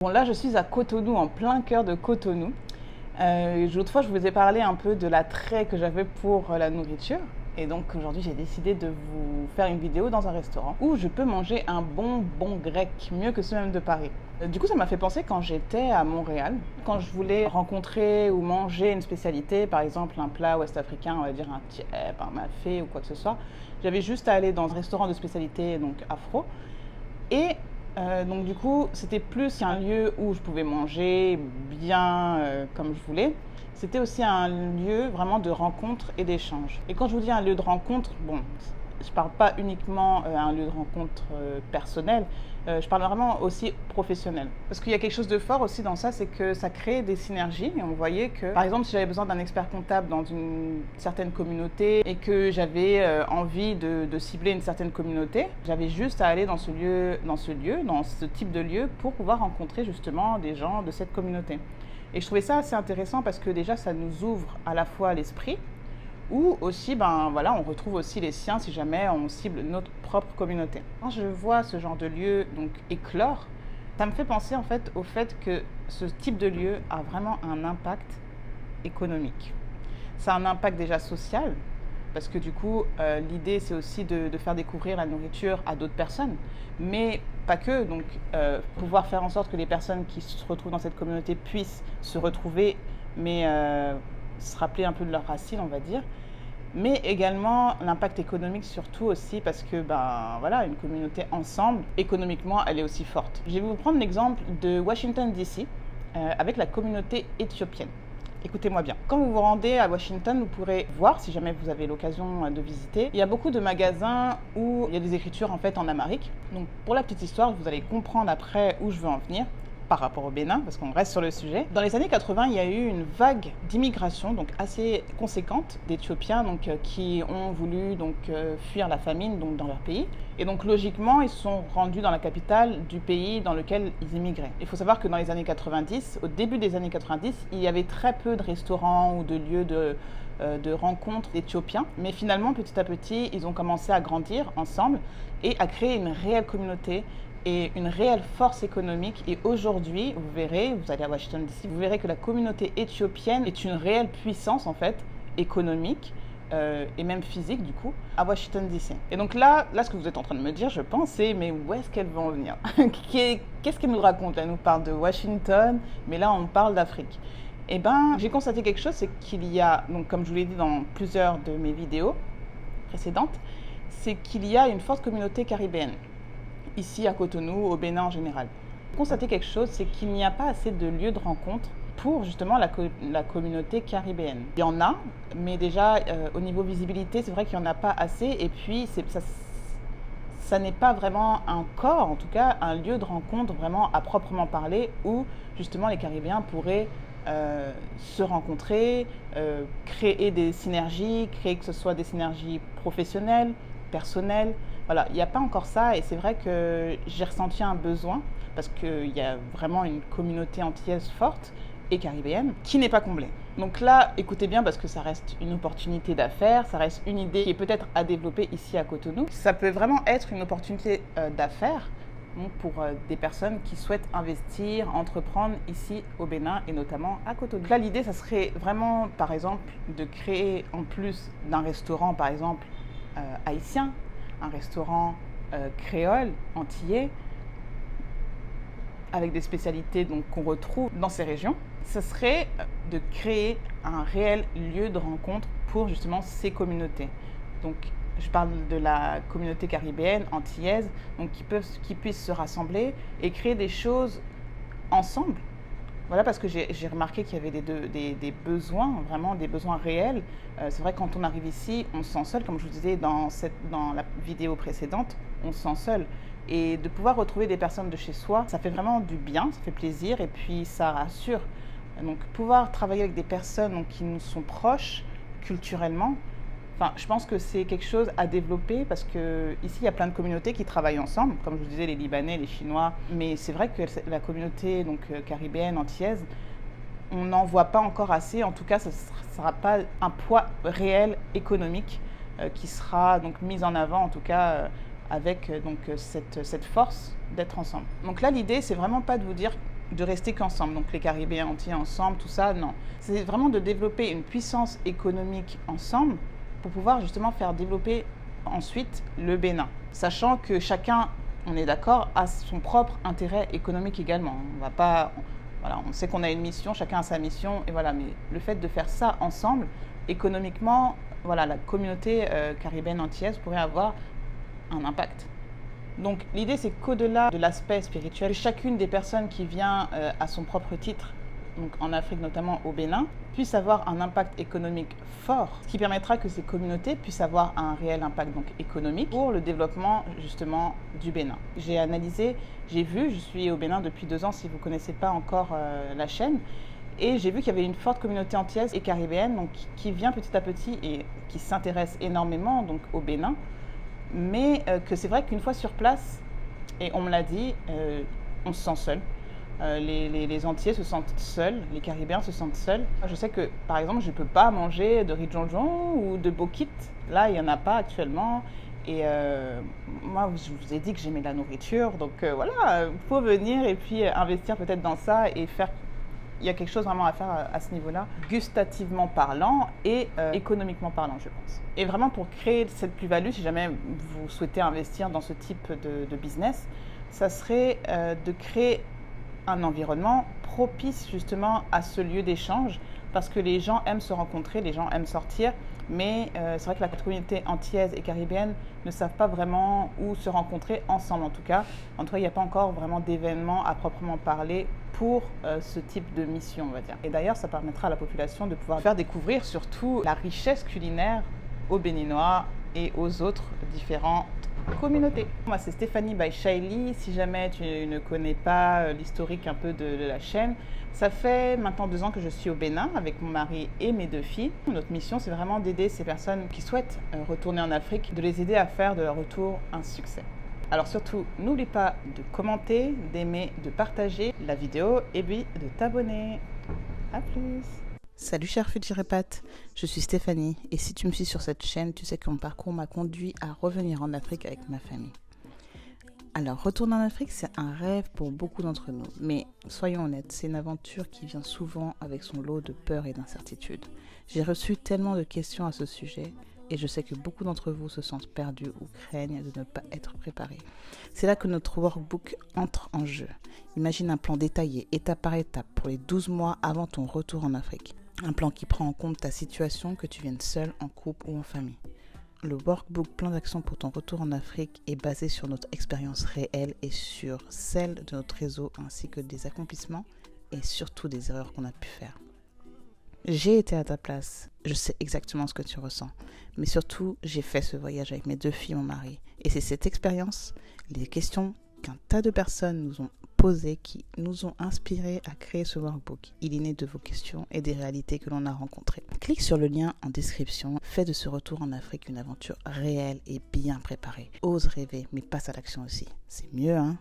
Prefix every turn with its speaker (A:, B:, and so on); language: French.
A: Bon, là, je suis à Cotonou, en plein cœur de Cotonou. L'autre fois, je vous ai parlé un peu de l'attrait que j'avais pour la nourriture. Et donc, aujourd'hui, j'ai décidé de vous faire une vidéo dans un restaurant où je peux manger un bon grec, mieux que ceux même de Paris. Du coup, ça m'a fait penser quand j'étais à Montréal, quand je voulais rencontrer ou manger une spécialité, par exemple un plat ouest-africain, on va dire un tiep, un mafé ou quoi que ce soit. J'avais juste à aller dans un restaurant de spécialité donc afro. Et donc du coup, c'était plus un lieu où je pouvais manger bien comme je voulais. C'était aussi un lieu vraiment de rencontre et d'échange. Et quand je vous dis un lieu de rencontre, bon, je ne parle pas uniquement un lieu de rencontre personnel, je parle vraiment aussi professionnel. Parce qu'il y a quelque chose de fort aussi dans ça, c'est que ça crée des synergies. Et on voyait que, par exemple, si j'avais besoin d'un expert comptable dans une certaine communauté et que j'avais envie de cibler une certaine communauté, j'avais juste à aller dans ce type de lieu pour pouvoir rencontrer justement des gens de cette communauté. Et je trouvais ça assez intéressant parce que déjà, ça nous ouvre à la fois l'esprit, ou aussi, on retrouve aussi les siens si jamais on cible notre propre communauté. Quand je vois ce genre de lieu donc éclore, ça me fait penser en fait au fait que ce type de lieu a vraiment un impact économique. Ça a un impact déjà social, parce que du coup, l'idée c'est aussi de faire découvrir la nourriture à d'autres personnes, mais pas que, donc pouvoir faire en sorte que les personnes qui se retrouvent dans cette communauté puissent se retrouver, mais se rappeler un peu de leurs racines, on va dire, mais également l'impact économique surtout aussi parce que une communauté ensemble, économiquement, elle est aussi forte. Je vais vous prendre l'exemple de Washington DC avec la communauté éthiopienne. Écoutez-moi bien. Quand vous vous rendez à Washington, vous pourrez voir, si jamais vous avez l'occasion de visiter, il y a beaucoup de magasins où il y a des écritures en fait en amharique. Donc pour la petite histoire, vous allez comprendre après où je veux en venir par rapport au Bénin, parce qu'on reste sur le sujet. Dans les années 80, il y a eu une vague d'immigration donc assez conséquente d'Éthiopiens qui ont voulu fuir la famine dans leur pays. Et donc logiquement, ils se sont rendus dans la capitale du pays dans lequel ils immigraient. Il faut savoir que dans les années 90, au début des années 90, il y avait très peu de restaurants ou de lieux de rencontres d'Éthiopiens. Mais finalement, petit à petit, ils ont commencé à grandir ensemble et à créer une réelle communauté et une réelle force économique. Et aujourd'hui, vous verrez, vous allez à Washington DC, vous verrez que la communauté éthiopienne est une réelle puissance en fait économique et même physique du coup à Washington DC. Et donc là, ce que vous êtes en train de me dire, je pense, c'est mais où est-ce qu'elle va en venir? Qu'est-ce qu'elle nous raconte? Elle nous parle de Washington, mais là on parle d'Afrique. Eh bien, j'ai constaté quelque chose, c'est qu'il y a, donc comme je vous l'ai dit dans plusieurs de mes vidéos précédentes, c'est qu'il y a une forte communauté caribéenne ici à Cotonou, au Bénin en général. Constater quelque chose, c'est qu'il n'y a pas assez de lieux de rencontre pour justement la communauté caribéenne. Il y en a, mais déjà au niveau visibilité, c'est vrai qu'il n'y en a pas assez. Et puis ça n'est pas vraiment encore, en tout cas, un lieu de rencontre vraiment à proprement parler où justement les Caribéens pourraient se rencontrer, créer des synergies, créer que ce soit des synergies professionnelles, personnelles. Voilà, il n'y a pas encore ça et c'est vrai que j'ai ressenti un besoin parce qu'il y a vraiment une communauté antillaise forte et caribéenne qui n'est pas comblée. Donc là, écoutez bien parce que ça reste une opportunité d'affaires, ça reste une idée qui est peut-être à développer ici à Cotonou. Ça peut vraiment être une opportunité d'affaires pour des personnes qui souhaitent investir, entreprendre ici au Bénin et notamment à Cotonou. Donc là, l'idée, ça serait vraiment, par exemple, de créer en plus d'un restaurant, par exemple, haïtien, un restaurant créole, antillais, avec des spécialités qu'on retrouve dans ces régions, ce serait de créer un réel lieu de rencontre pour justement ces communautés. Donc, je parle de la communauté caribéenne, antillaise, donc qui puissent se rassembler et créer des choses ensemble. Voilà, parce que j'ai remarqué qu'il y avait des besoins, vraiment des besoins réels. C'est vrai que quand on arrive ici, on se sent seul, comme je vous disais dans la vidéo précédente, on se sent seul. Et de pouvoir retrouver des personnes de chez soi, ça fait vraiment du bien, ça fait plaisir et puis ça rassure. Donc pouvoir travailler avec des personnes qui nous sont proches culturellement, je pense que c'est quelque chose à développer parce qu'ici, il y a plein de communautés qui travaillent ensemble, comme je vous disais, les Libanais, les Chinois. Mais c'est vrai que la communauté caribéenne, antillaise, on n'en voit pas encore assez. En tout cas, ce ne sera pas un poids réel économique qui sera mis en avant, en tout cas, avec cette force d'être ensemble. Donc là, l'idée, c'est vraiment pas de vous dire de rester qu'ensemble, donc les Caribéens entiers ensemble, tout ça, non. C'est vraiment de développer une puissance économique ensemble pour pouvoir justement faire développer ensuite le Bénin. Sachant que chacun, on est d'accord, a son propre intérêt économique également. On va pas, voilà, on sait qu'on a une mission, chacun a sa mission, et voilà. Mais le fait de faire ça ensemble, économiquement, voilà, la communauté caribéenne entière pourrait avoir un impact. Donc l'idée, c'est qu'au-delà de l'aspect spirituel, chacune des personnes qui vient à son propre titre, donc en Afrique notamment au Bénin, puisse avoir un impact économique fort, ce qui permettra que ces communautés puissent avoir un réel impact donc économique pour le développement justement du Bénin. J'ai analysé, j'ai vu, je suis au Bénin depuis 2 ans si vous ne connaissez pas encore la chaîne, et j'ai vu qu'il y avait une forte communauté antillaise et caribéenne donc, qui vient petit à petit et qui s'intéresse énormément donc, au Bénin, mais que c'est vrai qu'une fois sur place, et on me l'a dit, on se sent seul. Les Antillais se sentent seuls, les Caribéens se sentent seuls. Je sais que, par exemple, je ne peux pas manger de riz de jonjon ou de bokit. Là, il n'y en a pas actuellement. Et moi, je vous ai dit que j'aimais la nourriture. Donc voilà, il faut venir et puis investir peut-être dans ça et faire... Il y a quelque chose vraiment à faire à ce niveau-là, gustativement parlant et économiquement parlant, je pense. Et vraiment pour créer cette plus-value, si jamais vous souhaitez investir dans ce type de business, ça serait de créer un environnement propice justement à ce lieu d'échange parce que les gens aiment se rencontrer, les gens aiment sortir, mais c'est vrai que la communauté antillaise et caribéenne ne savent pas vraiment où se rencontrer ensemble en tout cas. En tout cas, il n'y a pas encore vraiment d'événements à proprement parler pour ce type de mission, on va dire. Et d'ailleurs, ça permettra à la population de pouvoir faire découvrir surtout la richesse culinaire aux Béninois et aux autres différentes communautés. Moi, c'est Stéphanie by Shaili. Si jamais tu ne connais pas l'historique un peu de la chaîne, ça fait maintenant 2 ans que je suis au Bénin avec mon mari et mes 2 filles. Notre mission, c'est vraiment d'aider ces personnes qui souhaitent retourner en Afrique, de les aider à faire de leur retour un succès. Alors surtout, n'oublie pas de commenter, d'aimer, de partager la vidéo et puis de t'abonner. À plus! Salut chers Futurépates, je suis Stéphanie et si tu me suis sur cette chaîne, tu sais que mon parcours m'a conduit à revenir en Afrique avec ma famille. Alors, retourner en Afrique, c'est un rêve pour beaucoup d'entre nous, mais soyons honnêtes, c'est une aventure qui vient souvent avec son lot de peur et d'incertitude. J'ai reçu tellement de questions à ce sujet et je sais que beaucoup d'entre vous se sentent perdus ou craignent de ne pas être préparés. C'est là que notre workbook entre en jeu. Imagine un plan détaillé, étape par étape, pour les 12 mois avant ton retour en Afrique. Un plan qui prend en compte ta situation, que tu viennes seul, en couple ou en famille. Le workbook Plan d'action pour ton retour en Afrique est basé sur notre expérience réelle et sur celle de notre réseau ainsi que des accomplissements et surtout des erreurs qu'on a pu faire. J'ai été à ta place, je sais exactement ce que tu ressens, mais surtout j'ai fait ce voyage avec mes 2 filles et mon mari. Et c'est cette expérience, les questions qu'un tas de personnes nous ont posées qui nous ont inspirés à créer ce workbook. Il est né de vos questions et des réalités que l'on a rencontrées. Clique sur le lien en description, fais de ce retour en Afrique une aventure réelle et bien préparée. Ose rêver, mais passe à l'action aussi. C'est mieux, hein?